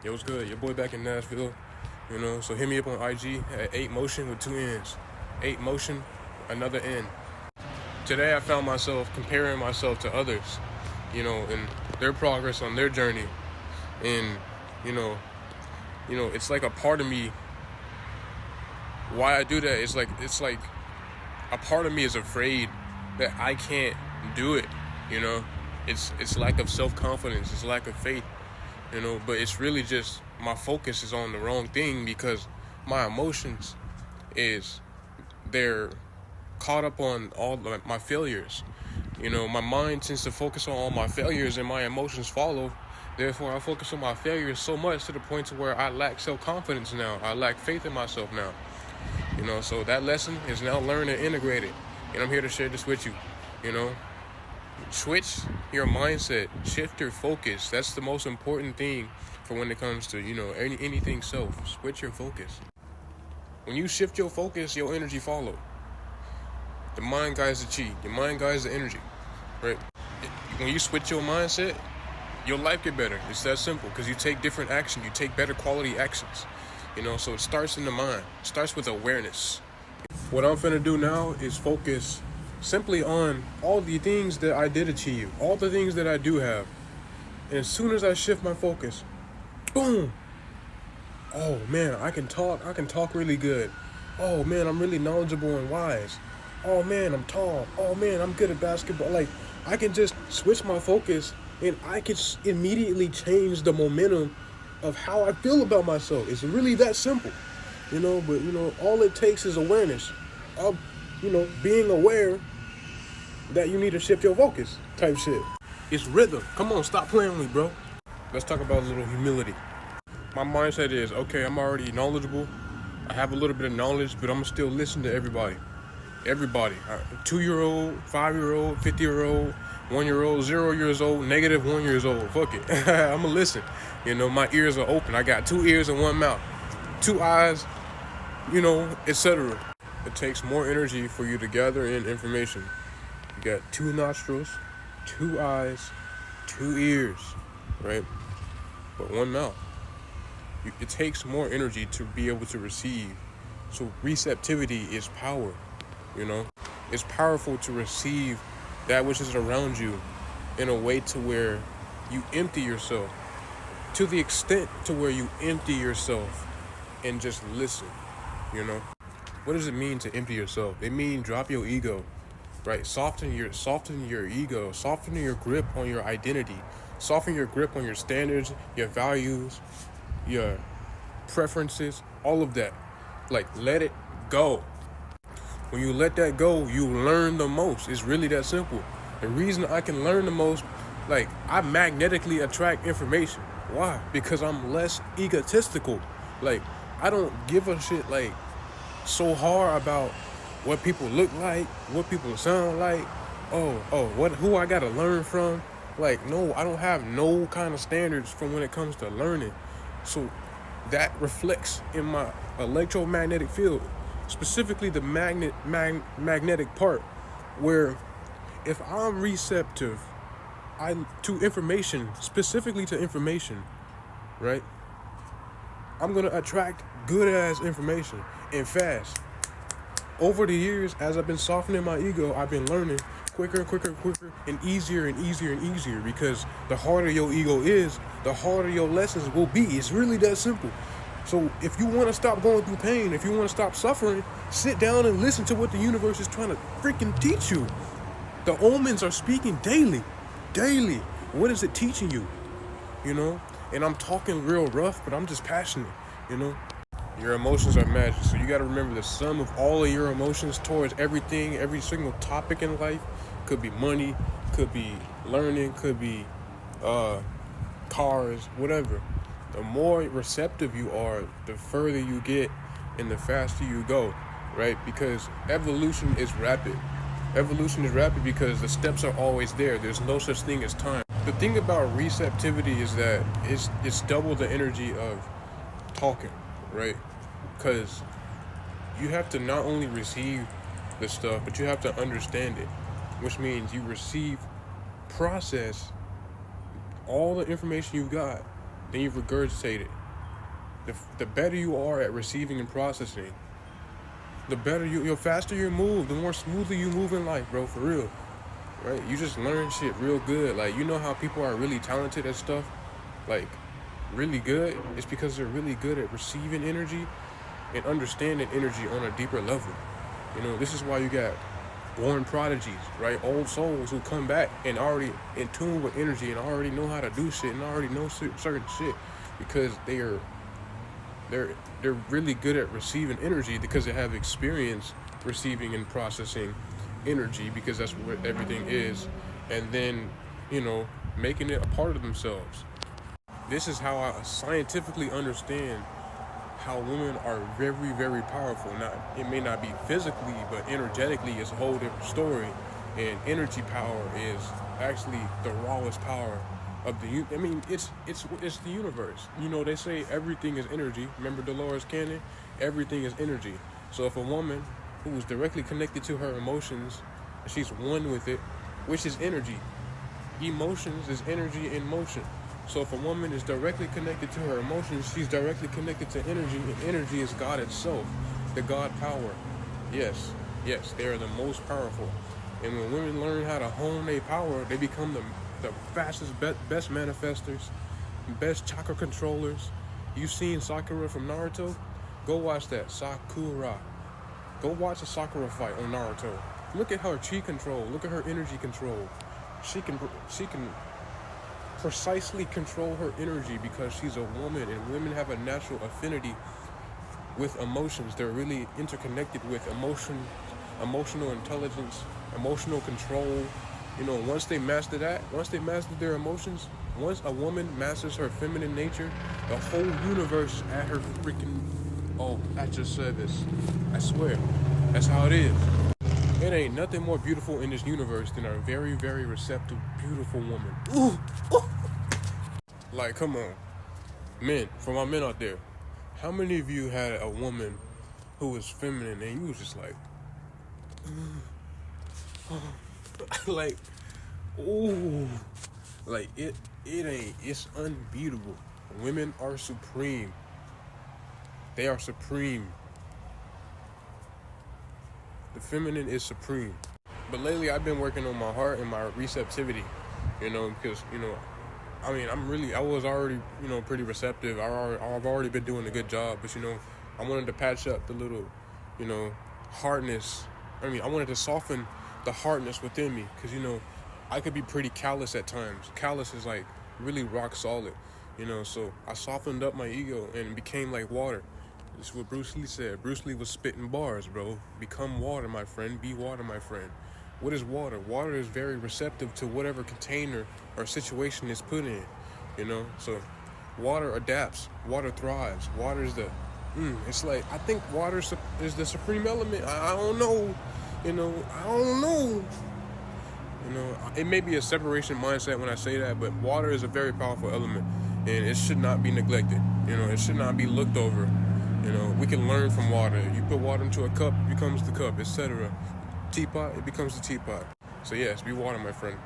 Yo, what's good? Your boy back in Nashville. So hit me up on IG at 8motion with 2 N's. 8motion, another N. Today I found myself comparing myself to others, and their progress on their journey. And, it's like a part of me. Why I do that is it's like a part of me is afraid that I can't do it, It's lack of self-confidence, it's lack of faith, but it's really just my focus is on the wrong thing because my emotions they're caught up on all my failures. My mind tends to focus on all my failures and my emotions follow. Therefore, I focus on my failures so much to the point to where I lack self-confidence now. I lack faith in myself now. So that lesson is now learned and integrated. And I'm here to share this with you, Switch your mindset, shift your focus. That's the most important thing for when it comes to, anything self. Switch your focus. When you shift your focus, your energy follow. The mind guides the chi. Your mind guides the energy, right? When you switch your mindset, your life get better. It's that simple because you take different action. You take better quality actions, So it starts in the mind. It starts with awareness. What I'm finna do now is focus simply on all the things that I did achieve, all the things that I do have. And as soon as I shift my focus, boom. Oh man, I can talk really good. Oh man, I'm really knowledgeable and wise. Oh man, I'm tall. Oh man, I'm good at basketball. Like, I can just switch my focus and I can immediately change the momentum of how I feel about myself. It's really that simple, but all it takes is awareness of, being aware that you need to shift your focus type shit. It's rhythm. Come on, stop playing with me, bro. Let's talk about a little humility. My mindset is, okay, I'm already knowledgeable. I have a little bit of knowledge, but I'm gonna still listen to everybody. Everybody. 2-year-old, 5-year-old, 50-year-old, 1-year-old, 0 years old, -1 years old. Fuck it. I'm gonna listen. My ears are open. I got 2 ears and 1 mouth, 2 eyes, etc. It takes more energy for you to gather in information. You got 2 nostrils, 2 eyes, 2 ears, right? But 1 mouth. It takes more energy to be able to receive. So receptivity is power, It's powerful to receive that which is around you in a way to where you empty yourself. To the extent to where you empty yourself and just listen, What does it mean to empty yourself? It means drop your ego, right? Soften your ego, soften your grip on your identity, soften your grip on your standards, your values, your preferences, all of that. Like, let it go. When you let that go, you learn the most. It's really that simple. The reason I can learn the most, I magnetically attract information. Why? Because I'm less egotistical. I don't give a shit so hard about what people look like, what people sound like. Who I gotta learn from. No, I don't have no kind of standards from when it comes to learning. So that reflects in my electromagnetic field, specifically the magnetic part, where if I'm receptive to information, specifically to information, right? I'm gonna attract good ass information and fast. Over the years, as I've been softening my ego, I've been learning quicker and quicker and quicker and easier and easier and easier, because the harder your ego is, the harder your lessons will be. It's really that simple. So if you want to stop going through pain, if you want to stop suffering, sit down and listen to what the universe is trying to freaking teach you. The omens are speaking daily. What is it teaching you? And I'm talking real rough, but I'm just passionate, Your emotions are magic, so you got to remember the sum of all of your emotions towards everything, every single topic in life. Could be money, could be learning, could be cars, whatever. The more receptive you are, the further you get and the faster you go, right? Because evolution is rapid. Evolution is rapid because the steps are always there. There's no such thing as time. The thing about receptivity is that it's double the energy of talking, right? Because you have to not only receive the stuff, but you have to understand it, which means you receive, process all the information you got, then you regurgitate it. The better you are at receiving and processing, the better the faster you move, the more smoothly you move in life, bro, for real. Right? You just learn shit real good. Like, you know how people are really talented at stuff? Like, really good? It's because they're really good at receiving energy and understanding energy on a deeper level. You know, this is why you got born prodigies, right? Old souls who come back and already in tune with energy and already know how to do shit and already know certain shit because they're really good at receiving energy because they have experience receiving and processing energy, because that's what everything is, and then, you know, making it a part of themselves. This is how I scientifically understand how women are very, very powerful. Not, it may not be physically, but energetically it's a whole different story. And energy power is actually the rawest power of the. I mean, it's the universe. You know, they say everything is energy. Remember Dolores Cannon? Everything is energy. So if a woman who is directly connected to her emotions, and she's one with it, which is energy. Emotions is energy in motion. So if a woman is directly connected to her emotions, she's directly connected to energy, and energy is God itself, the God power. Yes, they are the most powerful. And when women learn how to hone their power, they become the fastest, best manifestors, best chakra controllers. You seen Sakura from Naruto? Go watch that, Sakura. Go watch a Sakura fight on Naruto. Look at her chi control. Look at her energy control. She can precisely control her energy because she's a woman, and women have a natural affinity with emotions. They're really interconnected with emotional intelligence, emotional control. You know, once they master their emotions, once a woman masters her feminine nature, the whole universe is at her at your service. I swear, that's how it is. It ain't nothing more beautiful in this universe than a very, very receptive, beautiful woman. Ooh. Like, come on. Men, for my men out there, how many of you had a woman who was feminine and you was just like, like, ooh, like it's unbeatable. Women are supreme. They are supreme. The feminine is supreme. But lately I've been working on my heart and my receptivity, you know, because, you know, I mean, I was already, you know, pretty receptive. I've already been doing a good job, but, you know, I wanted to patch up the little, you know, hardness. I mean, I wanted to soften the hardness within me, because, you know, I could be pretty callous at times. Callous is like really rock solid, you know, so I softened up my ego and became like water. This is what Bruce Lee said. Bruce Lee was spitting bars, bro. Become water, my friend. Be water, my friend. What is water? Water is very receptive to whatever container or situation it's put in, you know? So water adapts. Water thrives. Water is it's like, I think water is the supreme element. I don't know. You know, I don't know. You know, it may be a separation mindset when I say that, but water is a very powerful element, and it should not be neglected. You know, it should not be looked over. You know, we can learn from water. You put water into a cup, it becomes the cup, etc. Teapot, it becomes the teapot. So yes, be water, my friend.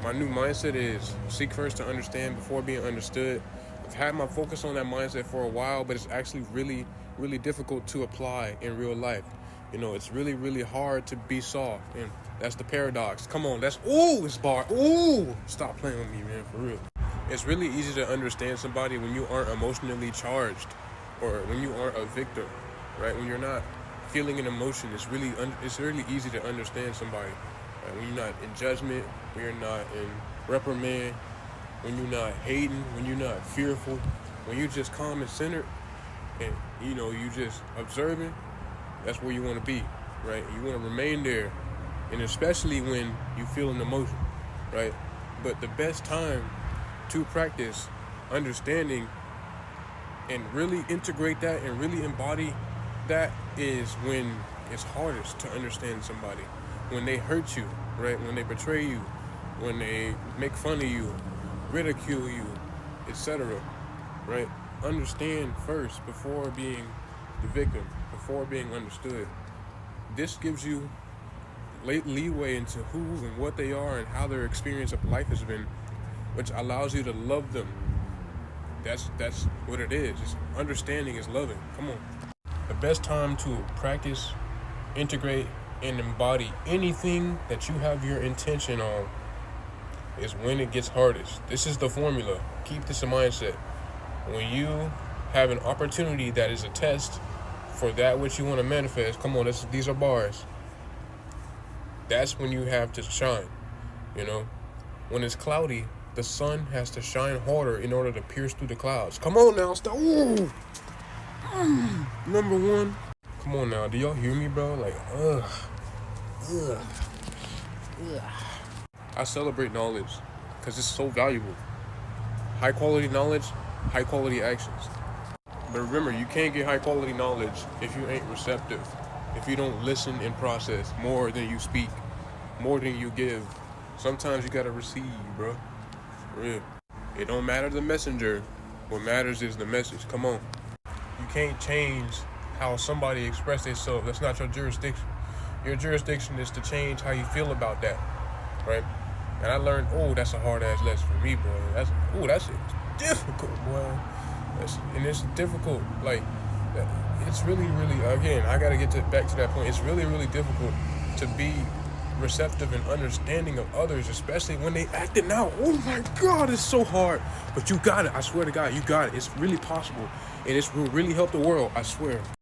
My new mindset is seek first to understand before being understood. I've had my focus on that mindset for a while, but it's actually really, really difficult to apply in real life. You know, it's really, really hard to be soft, and that's the paradox. Come on, it's bar. Ooh, stop playing with me, man, for real. It's really easy to understand somebody when you aren't emotionally charged, or when you aren't a victim, right? When you're not feeling an emotion, it's really easy to understand somebody. Right? When you're not in judgment, when you're not in reprimand, when you're not hating, when you're not fearful, when you're just calm and centered, and, you know, you just observing, that's where you want to be, right? You want to remain there, and especially when you feel an emotion, right? But the best time to practice understanding and really integrate that and really embody that is when it's hardest to understand somebody. When they hurt you, right? When they betray you, when they make fun of you, ridicule you, etc., right? Understand first before being the victim, before being understood. This gives you leeway into who and what they are and how their experience of life has been, which allows you to love them That's what it is. It's understanding is loving. Come on. The best time to practice, integrate, and embody anything that you have your intention on is when it gets hardest. This is the formula. Keep this in mindset. When you have an opportunity that is a test for that which you want to manifest, come on, these are bars. That's when you have to shine. You know, when it's cloudy, the sun has to shine harder in order to pierce through the clouds. Come on now, stop. Ooh. Number one. Come on now, do y'all hear me, bro? Like, ugh. I celebrate knowledge because it's so valuable. High quality knowledge, high quality actions. But remember, you can't get high quality knowledge if you ain't receptive. If you don't listen and process more than you speak, more than you give. Sometimes you gotta receive, bro. For real. It don't matter the messenger. What matters is the message. Come on. You can't change how somebody express themselves. That's not your jurisdiction. Your jurisdiction is to change how you feel about that, right? And I learned, that's a hard ass lesson for me, boy. That shit is difficult, boy. And it's difficult. Like, it's really, really. Again, I gotta get back to that point. It's really, really difficult to be receptive and understanding of others, especially when they acting out. Oh my God, it's so hard. But you got it. I swear to God, you got it. It's really possible, and it will really help the world. I swear.